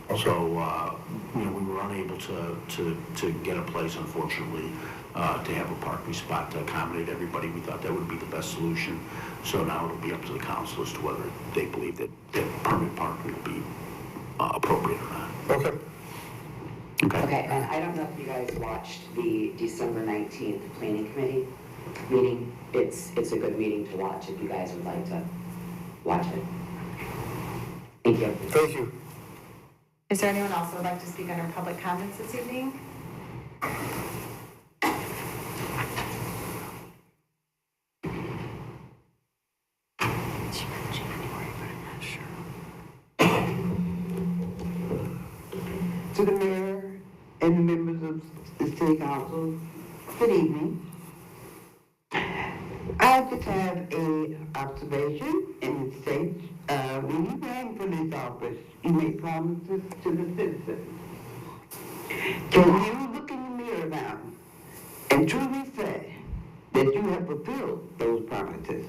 Okay. So, we were unable to get a place, unfortunately, to have a parking spot to accommodate everybody. We thought that would be the best solution. So now it'll be up to the council as to whether they believe that permit parking will be appropriate or not. Okay. Okay, and I don't know if you guys watched the December 19th Planning Committee meeting. It's a good meeting to watch if you guys would like to watch it. Thank you. Thank you. Is there anyone else who would like to speak under public comments this evening? To the mayor and the members of the city council, good evening. I just have a observation, and it states, when you ran for this office, you made promises to the citizens. Can you look in the mirror now and truly say that you have fulfilled those promises?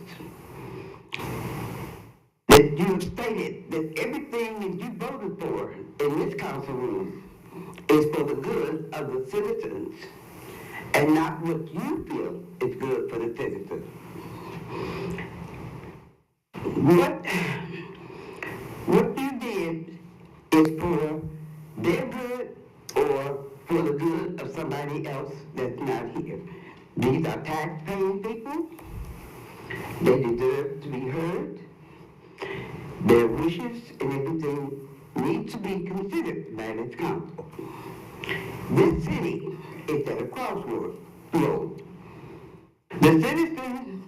That you have stated that everything that you voted for in this council room is for the good of the citizens and not what you feel is good for the citizens. What you did is for their good or for the good of somebody else that's not here. These are tax-paying people. They deserve to be heard. Their wishes and everything need to be considered by this council. This city is at a crossroad. The citizens,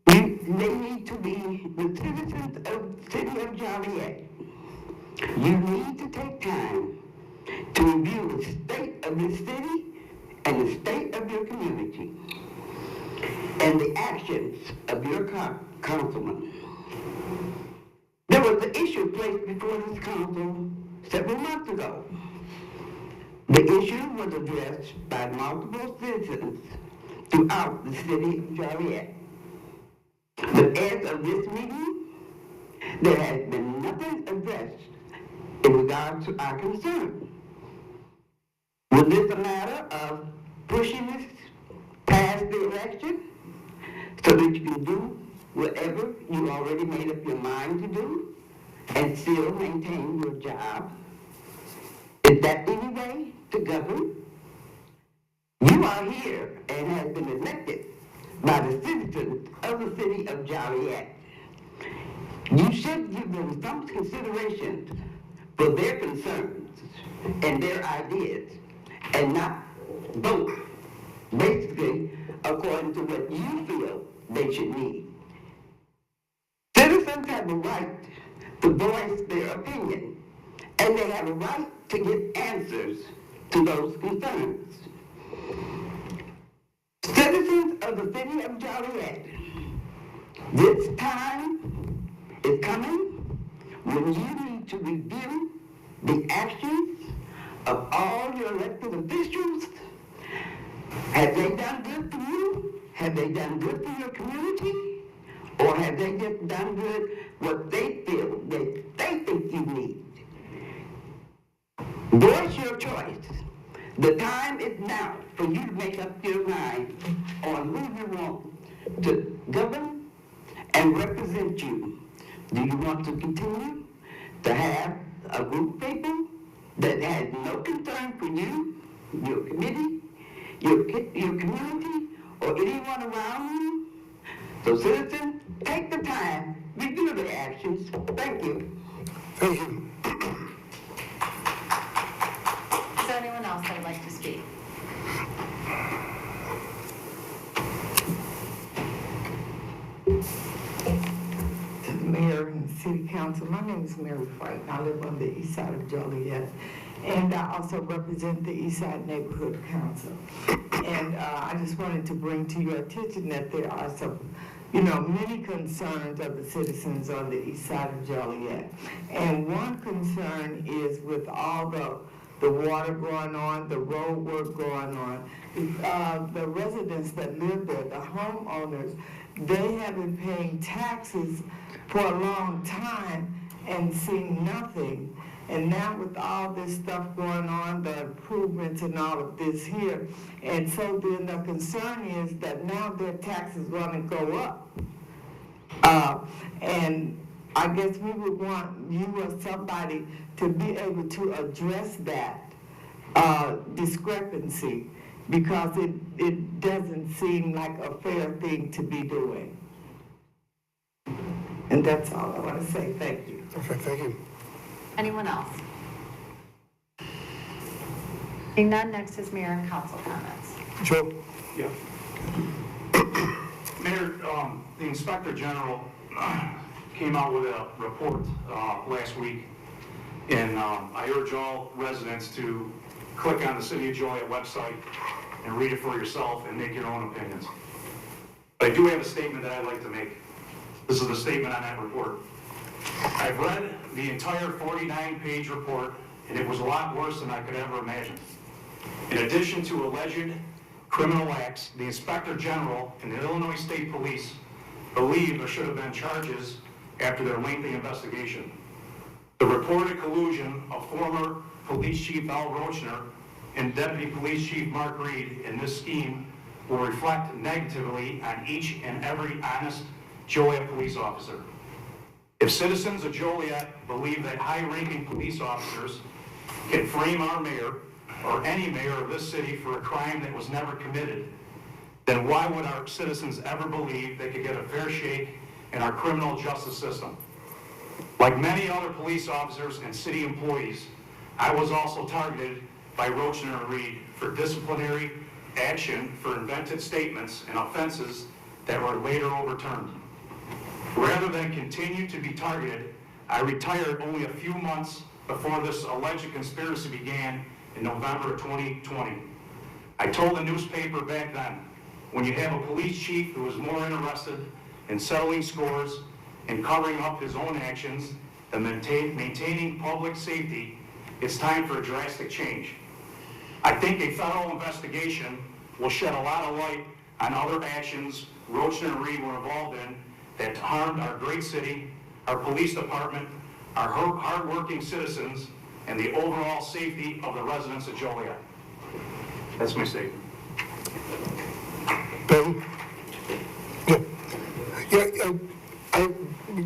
they need to be the citizens of the city of Joliet. You need to take time to review the state of this city and the state of your community and the actions of your councilman. There was an issue placed before this council several months ago. The issue was addressed by multiple citizens throughout the city of Joliet. But as of this meeting, there has been nothing addressed in regard to our concern. Was this a matter of pushing this past the election so that you can do whatever you already made up your mind to do and still maintain your job? Is that any way to govern? You are here and have been elected by the citizens of the city of Joliet. You should give them some consideration for their concerns and their ideas and not vote basically according to what you feel they should need. have a right to voice their opinion, and they have a right to get answers to those concerns. Citizens of the city of Joliet, this time is coming when you need to review the actions of all your elected officials. Have they done good for you? Have they done good for your community? Or have they just done good what they feel that they think you need? Voice your choice. The time is now for you to make up your mind on who you want to govern and represent you. Do you want to continue to have a group of people that has no concern for you, your committee, your community, or anyone around you? So citizens, take the time, review their actions. Thank you. Thank you. Is there anyone else that would like to speak? To the mayor and city council, my name is Mary White, and I live on the east side of Joliet. And I also represent the East Side Neighborhood Council. And I just wanted to bring to your attention that there are some, many concerns of the citizens on the east side of Joliet. And one concern is with all the water going on, the road work going on, the residents that live there, the homeowners, they have been paying taxes for a long time and seen nothing. And now with all this stuff going on, the improvements and all of this here, and so then the concern is that now their taxes going to go up. And I guess we would want you or somebody to be able to address that discrepancy, because it doesn't seem like a fair thing to be doing. And that's all I want to say. Thank you. Okay, thank you. Anyone else? Seeing none, next is mayor and council comments. Joe? Yeah. Mayor, the Inspector General came out with a report last week, and I urge all residents to click on the City of Joliet website and read it for yourself and make your own opinions. But I do have a statement that I'd like to make. This is the statement on that report. I've read the entire 49-page report, and it was a lot worse than I could ever imagine. In addition to alleged criminal acts, the Inspector General and the Illinois State Police believe there should have been charges after their lengthy investigation. The reported collusion of former Police Chief Al Rochner and Deputy Police Chief Mark Reed in this scheme will reflect negatively on each and every honest Joliet police officer. If citizens of Joliet believe that high-ranking police officers can frame our mayor or any mayor of this city for a crime that was never committed, then why would our citizens ever believe they could get a fair shake in our criminal justice system? Like many other police officers and city employees, I was also targeted by Rochner and Reed for disciplinary action for invented statements and offenses that were later overturned. Rather than continue to be targeted, I retired only a few months before this alleged conspiracy began in November of 2020. I told the newspaper back then, when you have a police chief who is more interested in settling scores and covering up his own actions than maintaining public safety, it's time for a drastic change. I think a federal investigation will shed a lot of light on other actions Rochner and Reed were involved in that harmed our great city, our police department, our hard-working citizens, and the overall safety of the residents of Joliet. That's my statement. Ben? Yeah, I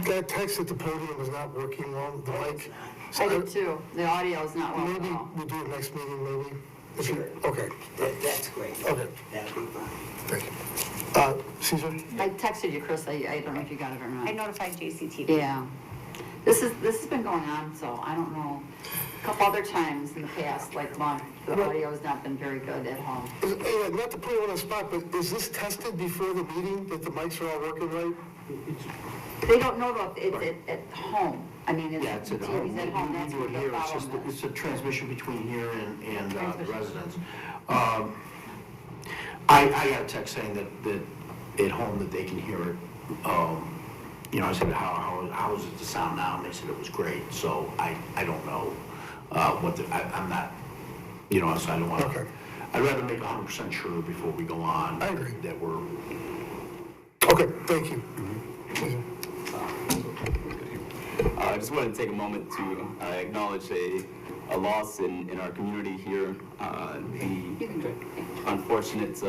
got a text that the podium was not working well, the mic. So I did too. The audio is not well at Maybe all. we'll do it next meeting, maybe. Sure. Okay, That's great. okay, That'll be fine. thank you. Caesar? I texted you, Chris. I don't know if you got it or I not. notified JCTV. Yeah. This has been going on, so I don't know. A couple other times in the past, like month, the audio has not been very good at home. Not to put you on the spot, but is this tested before the meeting, that the mics are all working right? They don't know though if it's at home. I mean, Yeah, it's at home. TV's at home, We that's do where it the here, it's problem just, is. it's a transmission between here and the Transmission. residents. I got a text saying that at home that they can hear it. I said, how is it to sound now? And they said it was great, so I don't know I'm not, so I don't want to. Okay. I'd rather make 100% sure before we go on. I agree. That we're. Okay, thank you. I just wanted to take a moment to acknowledge a loss in our community here. The unfortunate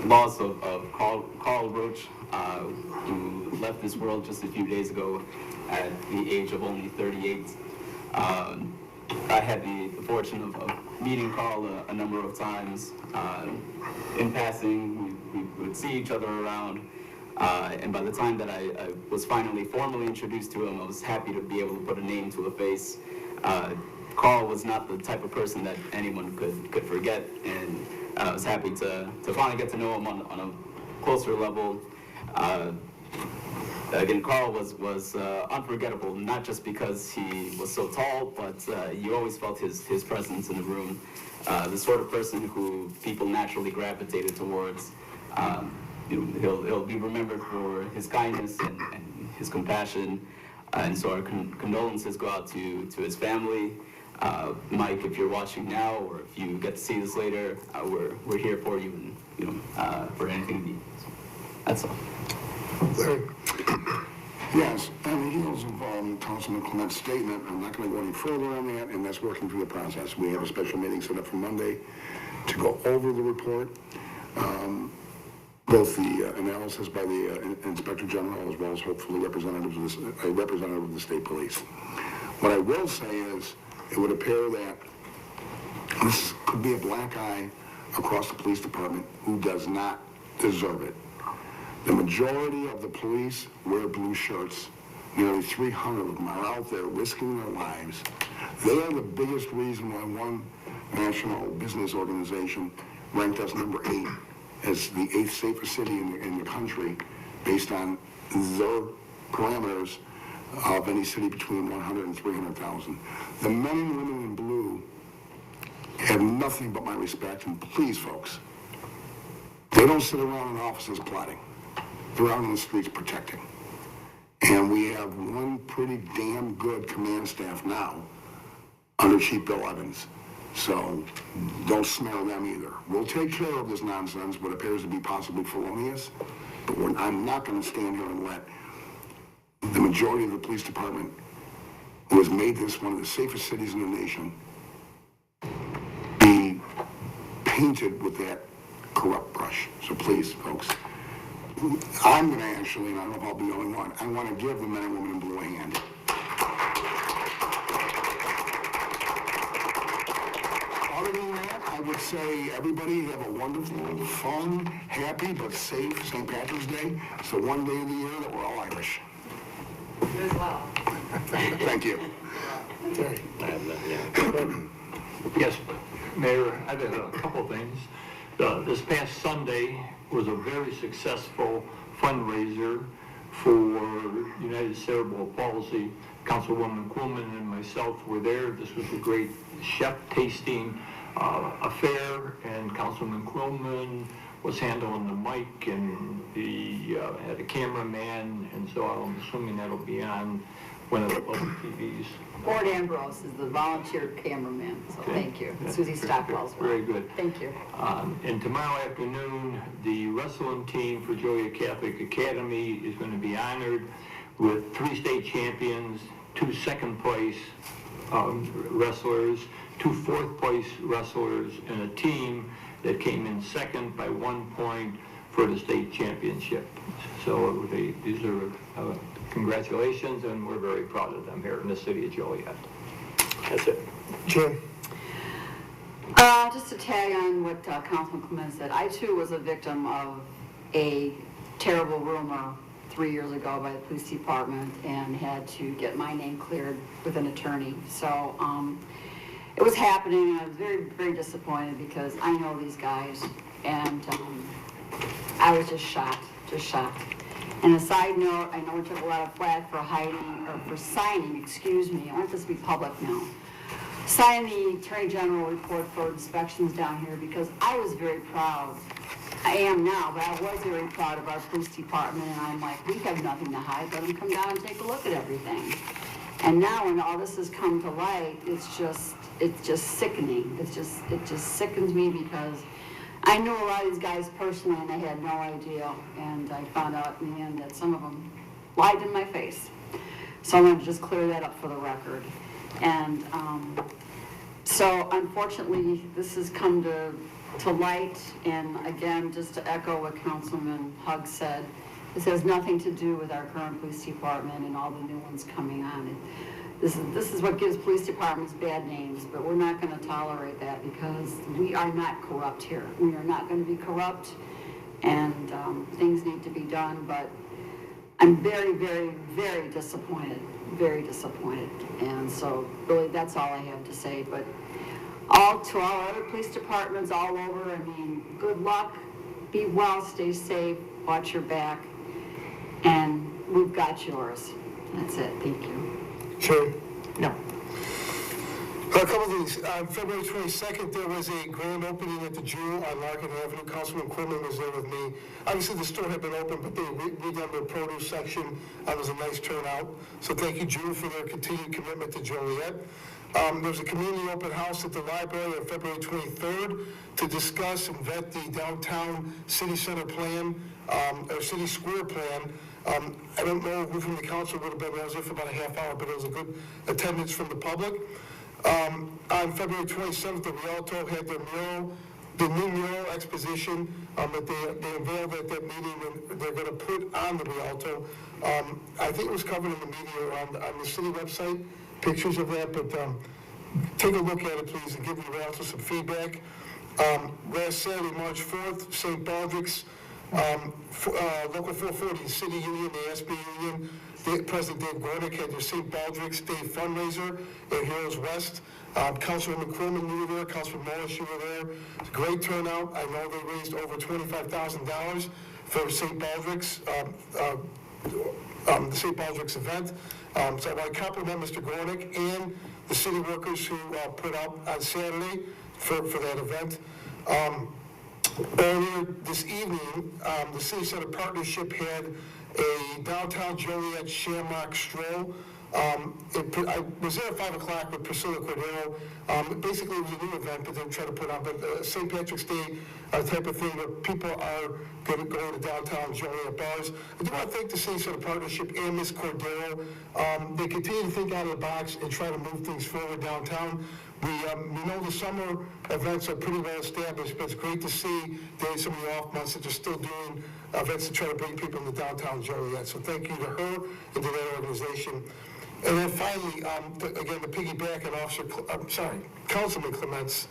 loss of Carl Roach, who left this world just a few days ago at the age of only 38. I had the fortune of meeting Carl a number of times. In passing, we would see each other around. And by the time that I was finally formally introduced to him, I was happy to be able to put a name to a face. Carl was not the type of person that anyone could forget, and I was happy to finally get to know him on a closer level. Again, Carl was unforgettable, not just because he was so tall, but you always felt his presence in the room. The sort of person who people naturally gravitated towards. He'll be remembered for his kindness and his compassion. And so our condolences go out to his family. Mike, if you're watching now, or if you get to see this later, we're here for you, and for anything you need. So, that's all. Larry? Yes, on the heels of Councilman Clement's statement, I'm not going to go any further on that, and that's working through the process. We have a special meeting set up for Monday to go over the report, both the analysis by the Inspector General as well as hopefully a representative of the State Police. What I will say is, it would appear that this could be a black eye across the police department who does not deserve it. The majority of the police wear blue shirts. Nearly 300 of them are out there risking their lives. They are the biggest reason why one national business organization ranked us number 8 as the 8th safest city in the country based on their parameters of any city between 100 and 300,000. The men and women in blue have nothing but my respect, and please, folks, they don't sit around in offices plotting. They're out on the streets protecting. And we have one pretty damn good command staff now under Chief Bill Evans. So don't smear them either. We'll take care of this nonsense, what appears to be possibly felonious, but I'm not going to stand here and let the majority of the police department, who has made this one of the safest cities in the nation, be painted with that corrupt brush. So please, folks, I'm going to actually, and I don't know if I'll be the only one, I want to give the men and women in blue a hand. Other than that, I would say everybody have a wonderful, fun, happy, but safe St. Patrick's Day. It's the one day of the year that we're all Irish. You as well. Thank you. Yes, Mayor, I've had a couple things. This past Sunday was a very successful fundraiser for United Cerebral Palsy. Councilwoman Quillman and myself were there. This was a great chef tasting affair, and Councilman Quillman was handling the mic, and he had a cameraman, and so I'm assuming that'll be on one of the public TVs. Gord Ambrose is the volunteer cameraman, so Okay. thank you. Susie Stockwell's well. Very good. Thank you. And tomorrow afternoon, the wrestling team for Joliet Catholic Academy is going to be honored with 3 state champions, 2 second-place wrestlers, 2 fourth-place wrestlers, and a team that came in second by 1 point for the state championship. So they deserve congratulations, and we're very proud of them here in the city of Joliet. That's it. Jim? Just to tag on what Councilman Clement said, I too was a victim of a terrible rumor 3 years ago by the police department and had to get my name cleared with an attorney. So it was happening, and I was very, very disappointed because I know these guys, and I was just shocked. And a side note, I know we took a lot of flack for hiding, or for signing, excuse me, I want this to be public now. Sign the Attorney General report for inspections down here because I was very proud. I am now, but I was very proud of our police department, and I'm like, we have nothing to hide, let them come down and take a look at everything. And now when all this has come to light, it's just sickening. It just sickens me because I knew a lot of these guys personally and I had no idea. And I found out in the end that some of them lied in my face. So I'm going to just clear that up for the record. And so unfortunately, this has come to light. And again, just to echo what Councilman Hugg said, this has nothing to do with our current police department and all the new ones coming on. This is what gives police departments bad names, but we're not going to tolerate that because we are not corrupt here. We are not going to be corrupt, and things need to be done, but I'm very, very, very disappointed, and so really that's all I have to say, but to all other police departments all over, I mean, good luck, be well, stay safe, watch your back, and we've got yours. That's it, thank you. Sure. No. A couple of things. On February 22nd, there was a grand opening at the Jewel on Larkin Avenue. Councilman Quinlan was there with me. Obviously, the store had been open, but they redone their produce section. It was a nice turnout. So thank you, Jewel, for their continued commitment to Joliet. There was a community open house at the library on February 23rd to discuss and vet the downtown city center plan, or city square plan. I don't know who from the council would have been there. I was there for about a half hour, but it was a good attendance from the public. On February 27th, the Rialto had their mural, the new mural exposition that they unveiled at that meeting, and they're going to put on the Rialto. I think it was covered in the media on the city website, pictures of that, but take a look at it, please, and give the Rialto some feedback. Last Saturday, March 4th, St. Baldrick's, Local 440, City Union, the SB Union, President Dave Gornick had their St. Baldrick's Day fundraiser at Heroes West. Councilwoman Quillman, you were there, Councilman Morris, you were there. It's a great turnout. I know they raised over $25,000 for St. Baldrick's, the St. Baldrick's event. So I want to compliment Mr. Gornick and the city workers who put up on Saturday for that event. Earlier this evening, the City Center Partnership had a downtown Joliet Shamrock stroll. I was there at 5 o'clock with Priscilla Cordero. Basically, it was a new event, but they're trying to put on, but St. Patrick's Day type of thing where people are going to go to downtown Joliet bars. I do want to thank the City Center Partnership and Ms. Cordero. They continue to think out of the box and try to move things forward downtown. We know the summer events are pretty well established, but it's great to see during some of the off months that they're still doing events to try to bring people into downtown Joliet. So thank you to her and to that organization. And then finally, again, to piggyback on Councilman Clement's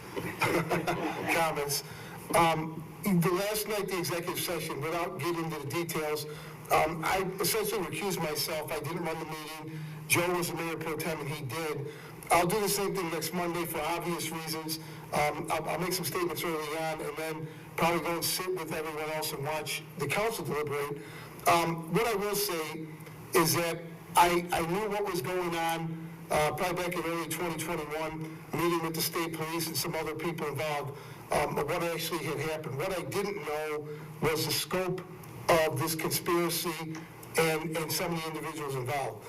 comments. The last night, the executive session, without getting into the details, I essentially recused myself. I didn't run the meeting. Joe was the mayor pro tem, and he did. I'll do the same thing next Monday for obvious reasons. I'll make some statements early on and then probably go and sit with everyone else and watch the council deliberate. What I will say is that I knew what was going on probably back in early 2021, meeting with the state police and some other people involved, of what actually had happened. What I didn't know was the scope of this conspiracy and some of the individuals involved.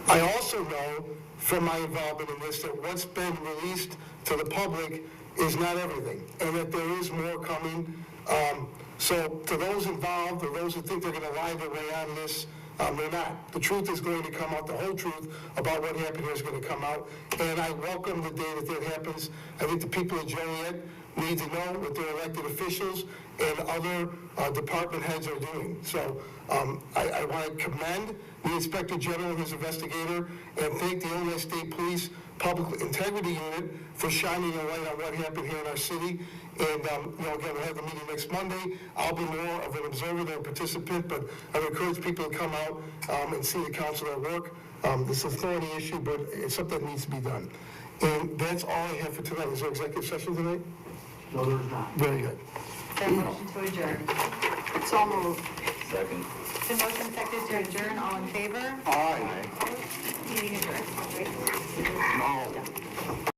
I also know from my involvement in this that what's been released to the public is not everything, and that there is more coming. So to those involved or those who think they're going to lie their way out of this, they're not. The truth is going to come out. The whole truth about what happened here is going to come out, and I welcome the day that happens. I think the people of Joliet need to know what their elected officials and other department heads are doing. So I want to commend the Inspector General and his investigator and thank the Illinois State Police Public Integrity Unit for shining a light on what happened here in our city. And, again, we'll have the meeting next Monday. I'll be more of an observer than a participant, but I would encourage people to come out and see the council at work. This is a thorny issue, but it's something that needs to be done. And that's all I have for tonight. Is there executive session tonight? No, there's not. Very good. Is there a motion to adjourn? So moved. Second. The motion seconded to adjourn, all in favor? Aye. Meeting adjourned. No.